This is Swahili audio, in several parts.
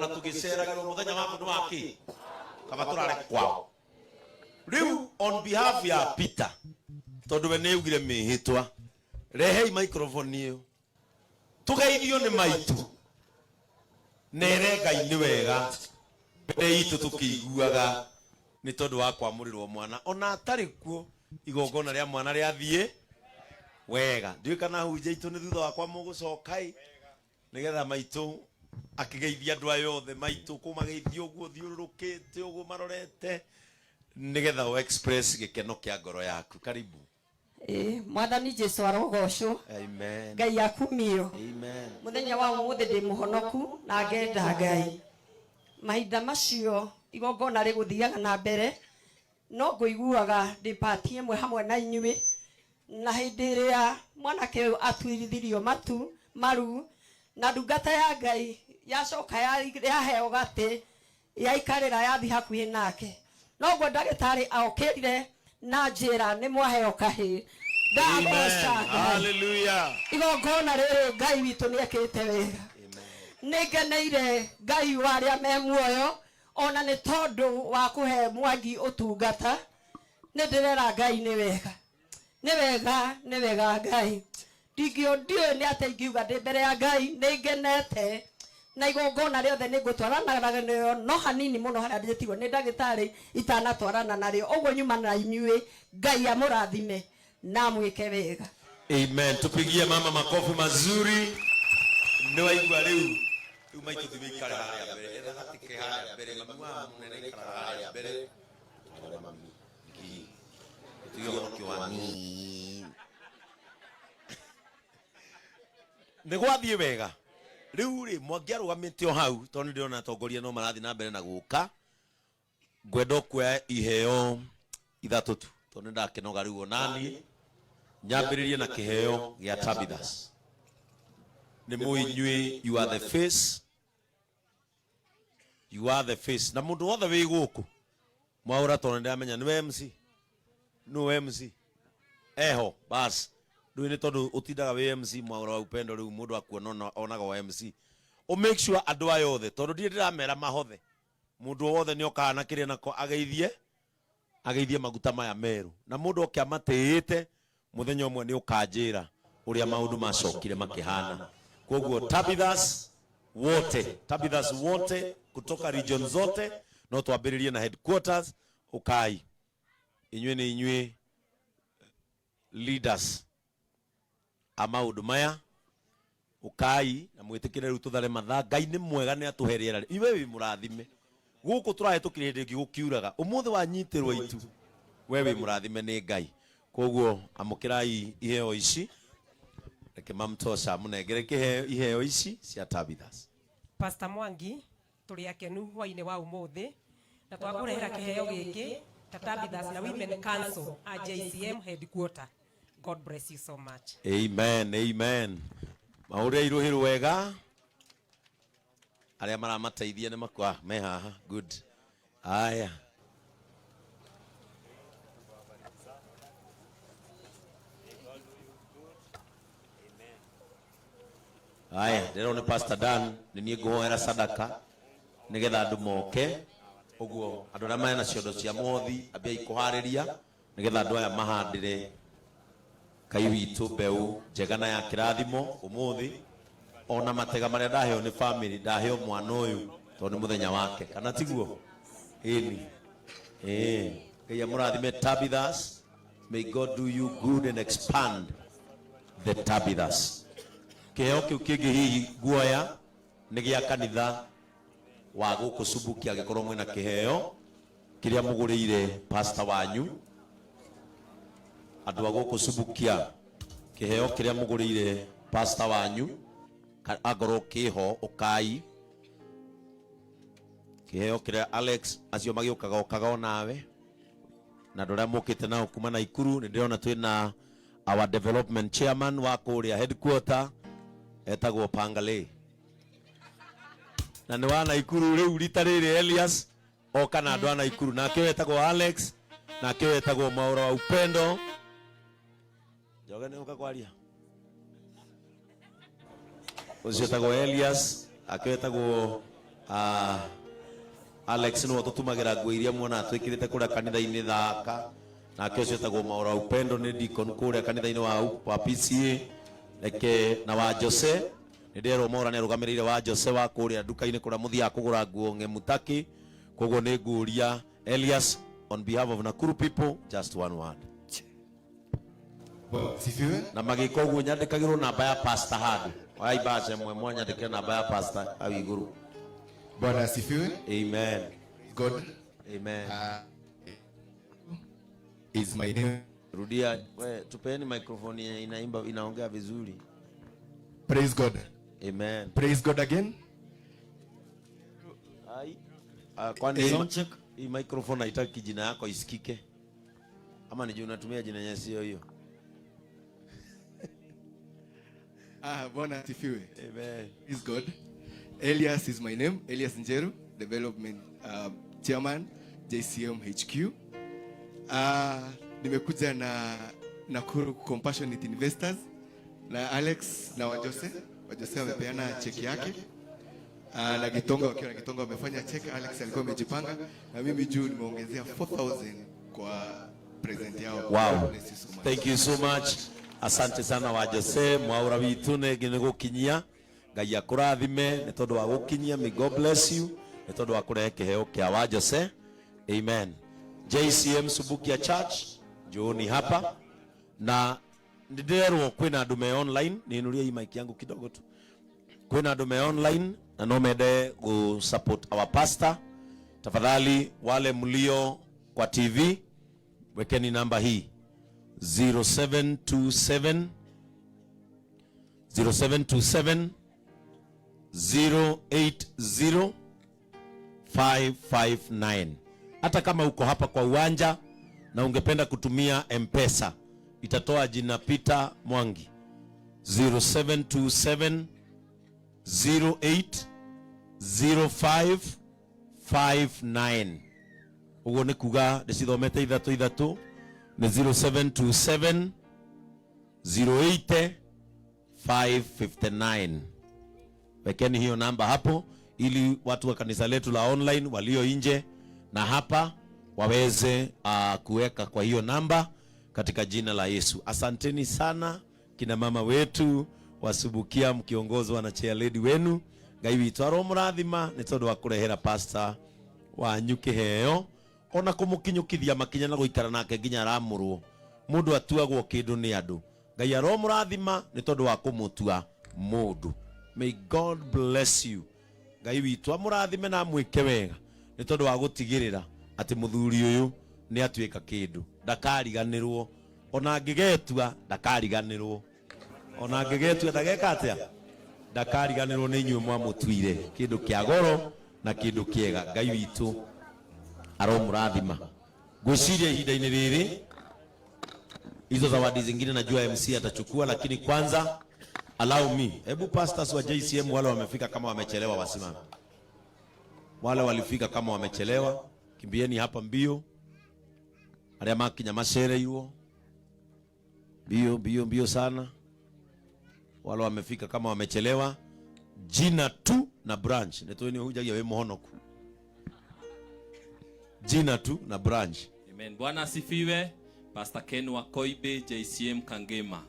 ona tugiceragirwo muthenya wa mundu waki kaba turare kwao. Riu on behalf ya Peter tondu we neugire mihitwa rehei microphone iyo tugeithio ni maitu nere Ngai ni wega mbere itu tukiguaga ni tondu wa kwamurirwo mwana ona atari kuo igongona ria mwana ria thie wega ndiu kana huje itu ni thutha wakwa mugucokai nigetha maitu akigeithia andu ayothe maitu kumageithia uguo thiururukite uguo marorete nigetha o express gikeno kia ngoro yaku. Karibu. Mwathani Jesu arogocwo. Amen. Ngai akumio. Amen. Muthenya wa umuthi ndi muhonoku na ngenda Ngai. Mahinda macio igongona riguthiaga na mbere no nguiguaga ndi party imwe hamwe na inyuĩ na hĩndĩ ĩrĩa mwanake atuirithirio matu maru na ndungata ya Ngai yacoka yaheo gatĩ yaikarĩra yathi hakuhĩ nake noguo ndagĩtarĩ aokĩrire na njĩra nĩ mwaheo kahĩ. Hallelujah. Igongona rĩrĩ Ngai witũ nĩekĩte wega. Nĩngeneire Ngai warĩa me muoyo ona nĩ tondũ wa kũhe Mwangi ũtungata. Nĩndĩrera Ngai nĩ wega. Nĩ wega Ngai. Ndiũĩ nĩ atĩ ingiuga ndĩ mbere ya Ngai nĩngenete na igongona rĩothe nĩngũtwaranaga nayo no hanini mũno harĩa ndĩtigwo nĩ ndagĩtarĩ itanatwarana narĩo ũguo nyuma na inyuĩ. Ngai amũrathime na mwĩke wega. Amen. Tupigie mama makofi mazuri. Nĩ waigua rĩu maitu thibikare harĩa mbere etha gatike harĩa mbere ngamwa munene ikara harĩa mbere tore mami ki tuyo kiwani nĩ gwathie wega. Riu ri mwangiarugamite o hau tondu ndiona atongoria no marathi na mbere na guka ngwenda kuoya iheo ithatu tu tondu ndakenoga riu onani nyambiririe na kiheo gia Tabithas. Ni muinyui you are the face, you are the face na mundu wothe wi guku mwaura tondu ndamenya ni MC no MC eho bas ndu ni tondu utindaga wi MC mwaura wa upendo riu mundu akuona onaga wa MC o make sure andu ayothe tondu ndiramera mahothe mundu wothe ni okana kiria nako ageithie maguta maya meru na mundu okiamatiite muthenya umwe ni ukanjira uria maundu macokire makihana. Koguo Tabithas wote kutoka region zote no twambiririe na headquarters ukai inywe ni inywe leaders amaudu maya ukai na mwitikire ru tuthare matha. Ngai ni mwega ni atuheriera iwe wi murathime guku turahetukire hindi ngi gukiuraga umuthi wanyitirwo itu we wi murathime ni Ngai. Koguo amukirai iheo ici reke mamtosa munengere kiheo iheo ici cia Tabithas. Pastor Mwangi turi akenu hwaine wa umuthi na twakurehera kiheo giki ta Tabithas na Women Council a JCM headquarter. God bless you so much. Amen. Amen. Maure iruhiru wega aria maramateithia ni makwa me haha. Good. Aya aya ndero ni Pastor Dan ni nie nguhoera sadaka nigetha andu moke uguo andu aria mena ciondo cia mothi ambia ikuhariria nigetha andu aya mahandire Ngai witu mbeu njega na ya kirathimo umuthi ona matega maria ndaheo ni family ndaheo mwana uyu tondu muthenya wake kana tiguo ini Ngai amurathime Tabithas. May God do you good and expand the Tabithas. Kiheo kiu kingi hihi guoya ni gia kanitha wa guku Subukia agikorwo mwina kiheo kiria mugurire pastor wanyu andu aguku Subukia kiheo kiria mugurire pastor wanyu agoro kiho ukai kiheo kiria Alex acio magiukaga okaga nawe na ndora mukite nao kuma na Ikuru. Ni ndirona twina our development chairman wa kuria headquarter etagwo Pangale na ni wana Ikuru riu rita riri Elias oka na andu ana Ikuru na akiwe etagwo Alex na akiwe etagwo Maura wa upendo joga ni uka kwaria ucio etagwo Elias akiwe etagwo Alex no tutumagira nguo iria muona twikirite kuria kanitha-ini thaka nake ucio tagwo Maura Upendo ni deacon kuria kanitha-ini wa PCA eke na wa Jose ndirwo Maura ni arugamirire wa Jose wa kuria duka-ini kuria muthia kugura nguo ngemutaki koguo ni nguria Elias on behalf of Nakuru people just one word. Sifiwe. Na magiko guo nyandikagirwo namba ya pastor hadu wai baje mwe nyandike namba ya pastor au iguru. Bwana asifiwe. Amen. God. Amen. Is my name. Rudia, we tupeni microphone inaimba inaongea vizuri. Praise God. Amen. Praise God again. Ai. Kwani hii microphone haitaki jina yako isikike? Ama ni unatumia jina yenyewe sio hiyo? Bwana asifiwe. Amen. Praise God. Elias is my name. Elias Njeru, Development Chairman, JCM HQ. Nimekuja na Nakuru Compassionate Investors na Alex na Wajose wamepeana cheki yake. Na Gitonga wakiwa na Gitonga wamefanya cheki. Alex alikuwa amejipanga na mimi juu nimeongezea 4,000 kwa present yao. Wow. Thank you so much. Asante sana Wajose Mwaura witu ne gukinyia Ngai akurathime ni tondu wa gukinyia. May God bless you ni tondu wa kurehe kiheo kia Wajose. Amen. JCM Subukia Church Joni hapa na ndiderwo kwina andu me online ninuria hii mic yangu kidogo tu. Kwina andu me online na no mende go support our pastor. Tafadhali wale mlio kwa TV wekeni namba hii 0727 080 hata kama uko hapa kwa uwanja na ungependa kutumia M-Pesa itatoa jina Peter Mwangi 0727 080559 ugo ni kuga ndicithomete ithatu ni 0727 080559. Wekeni hiyo namba hapo ili watu wa kanisa letu la online walio nje na hapa waweze kuweka kwa hiyo namba katika jina la Yesu. Asanteni sana kina mama wetu wasubukia mkiongozwa na chair lady wenu. Ngai witu aromurathima ni tondu wa kurehera pastor wa nyuki heo ona kumukinyukithia makinya na guikara nake nginya aramurwo. Mundu atuagwo kindu ni andu. Ngai aromurathima ni tondu wa kumutua mundu. May God bless you. Ngai witu amurathime na mwike wega ni tondu wa gutigirira ati muthuri uyu ni atuika kindu ndakariganirwo ona ngigetua ndakariganirwo ona ngigetua ndageka atia ndakariganirwo ni nyuo mwamutuire kindu kia goro na kindu kiega. Ngai witu aromurathima. Gwiciria ihinda-ini riri hizo zawadi zingine najua MC atachukua, lakini kwanza allow me, hebu pastors wa JCM wale wamefika kama wamechelewa wasimame. Wale walifika kama wamechelewa kimbieni hapa mbio. Aria makinya macereirwo mbio sana. Wale wamefika kama wamechelewa jina tu na branch netweni hujagia we muhonoku jina tu na branch. Amen. Bwana asifiwe. Pastor Ken wa Koibe, JCM Kangema.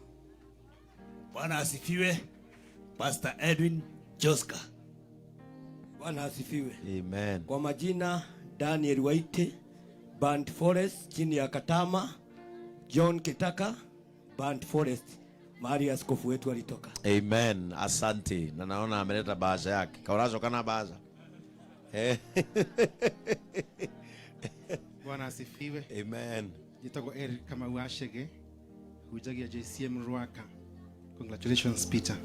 Bwana asifiwe. Pastor Edwin Joska. Bwana asifiwe. Amen. Kwa majina Daniel Waite, Band Forest chini ya Katama, John Kitaka, Band Forest, mahali askofu wetu alitoka. Amen. Asante. Na naona ameleta bahasha yake. Kaurazo kana bahasha. Bwana asifiwe. Amen. Jitago Eric kama uashege hujagia JCM Ruaka. Congratulations Peter.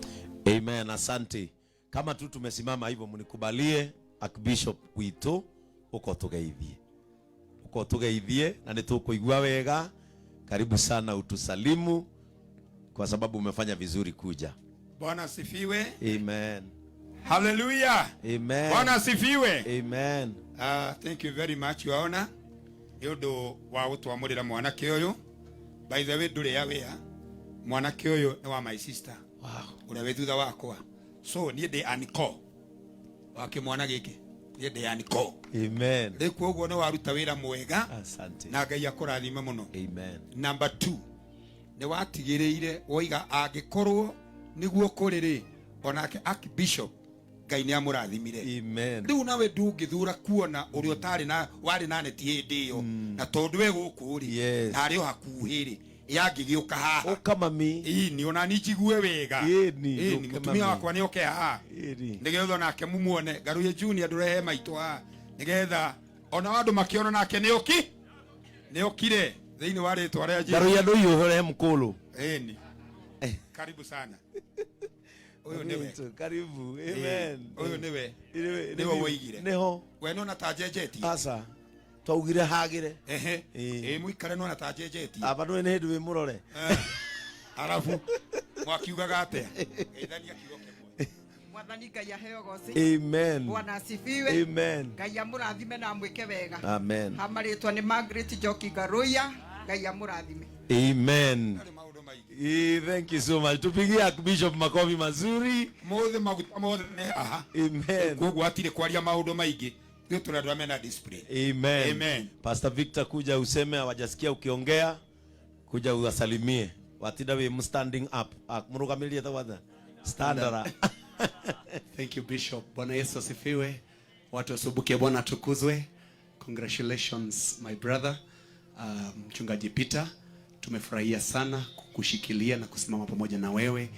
Amen. Asante. Kama tu tumesimama hivyo mnikubalie Archbishop witu uko tugeithie na nitukuigua wega. Karibu sana utusalimu kwa sababu umefanya vizuri kuja. Bwana asifiwe. Amen. Hallelujah. Amen. Bwana asifiwe. Amen. Thank you very much Your Honor. Yodo wa gutwamurira mwanake uyu. By the way ndure ya wea. Mwanake uyu ni wa my sister. Wow. Ura we thutha wakwa. So nie ndi aniko. wa kimwana giki yende yaniko. Amen. Rĩu ũguo nĩ waruta wĩra mwega. Asante. Na Ngai akũrathime mũno. Amen. Number 2, nĩ watigĩrĩire woiga angĩkorwo nĩguo kũrĩ onake Archbishop Ngai nĩ amũrathimire. Amen. Rĩu nawe ndũngĩthura kuona ũrĩa ũtarĩ na warĩ na neti hĩndĩ ĩyo na tondũ we gũkũ rĩ Yes. na arĩ o hakuhĩ rĩ yangĩgĩũka haha. Oka mami. Ni ona ni njigue wega. Ni Mũtumia wakwa nĩ oke haha nĩgetha nake mumuone Garuya Junior ndũrehe maitũ haha nĩgetha ona andũ makĩona nake nĩ okire thĩinĩ wa rĩtwa rĩa Jesũ. Garuya ndũiyũhore mkũlũ. Ni karibu sana. Uyu niwe. Karibu. Amen. Uyu niwe. Niwe woigire. Neho. We nona ta njenjeti. Asa. Twaugire hagire. Muikare nona ta njenjeti. Aba nĩ hĩndĩ wĩ mũrore. Arabu mwakiugaga atĩa? Geithania kiugo kĩmwe. Mwathani Ngai aheo goci. Amen. Bwana asifiwe. Amen. Ngai amũrathime na mwĩke wega. Amen. Hamarĩtwa nĩ Margaret Njoki Garuya. Ngai amũrathime. Amen. Thank you so much. Tupigie Archbishop makofi mazuri. Mothe maguta mothe aha. Amen. Koguo atire kwaria maundu maingi. Ndio tunadwa mena display. Amen. Amen. Pastor Victor, kuja useme hawajasikia ukiongea. Kuja uwasalimie. Watinda we standing up. Murugamilie tawada. Standara. Thank you Bishop. Bwana Yesu asifiwe. Watu wasubukie Bwana tukuzwe. Congratulations my brother. Mchungaji Peter. Tumefurahia sana kukushikilia na kusimama pamoja na wewe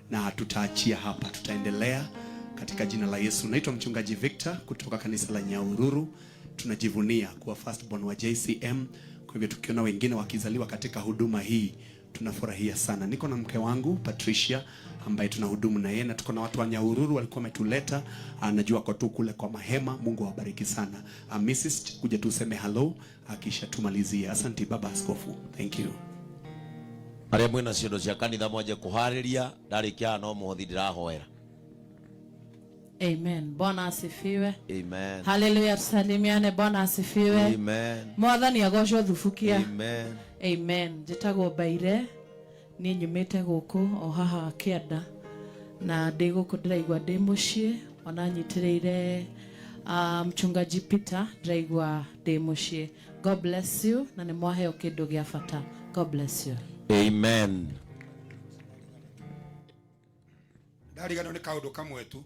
na tutaachia hapa, tutaendelea katika jina la Yesu. Naitwa mchungaji Victor kutoka kanisa la Nyahururu. Tunajivunia kuwa firstborn wa JCM. Kwa hivyo tukiona wengine wakizaliwa katika huduma hii tunafurahia sana. Niko na mke wangu Patricia ambaye tunahudumu na yeye na tuko na watu wa Nyahururu walikuwa wametuleta. Najua kwa tu kule kwa mahema. Mungu awabariki sana. Mrs. kuja tu useme hello kisha tumalizie. Asante baba askofu. Thank you. Aria mwina ciondo cia kanitha mwanje kuhariria ndarikia no muhothi ndirahoera. Amen. Bwana asifiwe. Amen. Hallelujah. Tusalimiane. Bwana asifiwe. Amen. Mwathani agocwo thubukia. Amen. Amen. Njĩtagwo Mbaire. Niĩ nyumĩte gũkũ o haha Kĩanda na ndĩ gũkũ ndĩraigua ndĩ mũciĩ ona nyitĩrĩire mchungaji Peter ndĩraigua ndĩ mũciĩ. God bless you na nĩ mwaheo kĩndũ gĩa bata. God bless you. Amen. Ndarigano nĩ kaũndũ kamwe tu.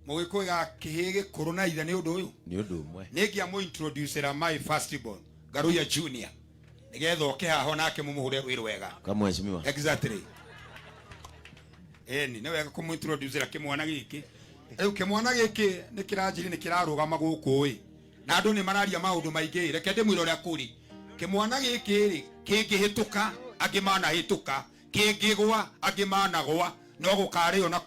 Mũgĩkũiga kĩhĩgĩ kũrũ na ithe nĩ ũndũ ũyũ. Nĩ ũndũ ũmwe. Nĩngĩa introducer my firstborn Garuya Junior. Nĩgetha oke haho nake mũmũhũre wĩra wega. Kamweshimiwa. Exactly. Nĩ wega kũmũintroducer kĩmwana gĩkĩ. Rĩu kĩmwana gĩkĩ nĩ kĩranjiri nĩ kĩrarũgama gũkũ ĩ. Na andũ nĩ mararia maũndũ maingĩ. Reke ndĩmwĩre ũrĩa kũrĩ. Kĩmwana gĩkĩ rĩ kĩngĩhĩtũka angĩ manahĩtũka. Kĩngĩgwa angĩ managwa. No gũkarĩo na